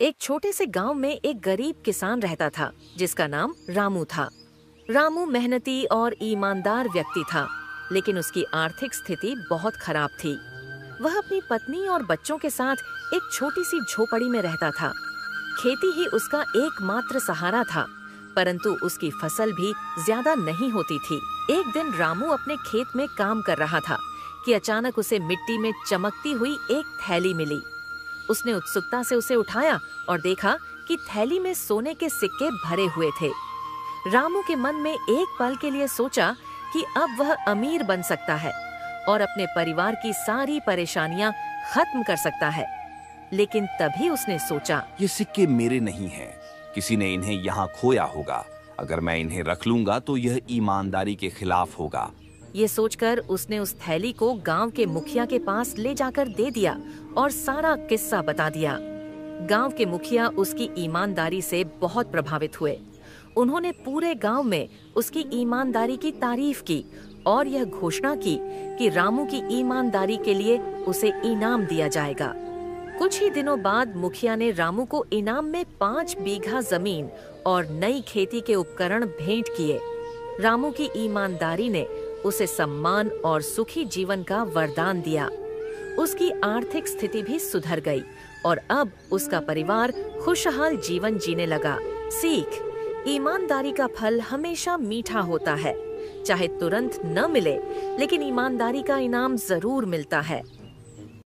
एक छोटे से गांव में एक गरीब किसान रहता था जिसका नाम रामू था। रामू मेहनती और ईमानदार व्यक्ति था, लेकिन उसकी आर्थिक स्थिति बहुत खराब थी। वह अपनी पत्नी और बच्चों के साथ एक छोटी सी झोपड़ी में रहता था। खेती ही उसका एकमात्र सहारा था, परंतु उसकी फसल भी ज्यादा नहीं होती थी। एक दिन रामू अपने खेत में काम कर रहा था कि अचानक उसे मिट्टी में चमकती हुई एक थैली मिली। उसने उत्सुकता से उसे उठाया और देखा कि थैली में सोने के सिक्के भरे हुए थे। रामू के मन में एक पल के लिए सोचा कि अब वह अमीर बन सकता है और अपने परिवार की सारी परेशानियां खत्म कर सकता है। लेकिन तभी उसने सोचा, ये सिक्के मेरे नहीं हैं, किसी ने इन्हें यहाँ खोया होगा। अगर मैं इन्हें रख लूंगा तो यह ईमानदारी के खिलाफ होगा। ये सोचकर उसने उस थैली को गांव के मुखिया के पास ले जाकर दे दिया और सारा किस्सा बता दिया। गांव के मुखिया उसकी ईमानदारी से बहुत प्रभावित हुए। उन्होंने पूरे गांव में उसकी ईमानदारी की तारीफ की और यह घोषणा की कि रामू की ईमानदारी के लिए उसे इनाम दिया जाएगा। कुछ ही दिनों बाद मुखिया ने रामू को इनाम में 5 बीघा जमीन और नई खेती के उपकरण भेंट किए। रामू की ईमानदारी ने उसे सम्मान और सुखी जीवन का वरदान दिया। उसकी आर्थिक स्थिति भी सुधर गई और अब उसका परिवार खुशहाल जीवन जीने लगा। सीख: ईमानदारी का फल हमेशा मीठा होता है। चाहे तुरंत न मिले, लेकिन ईमानदारी का इनाम जरूर मिलता है।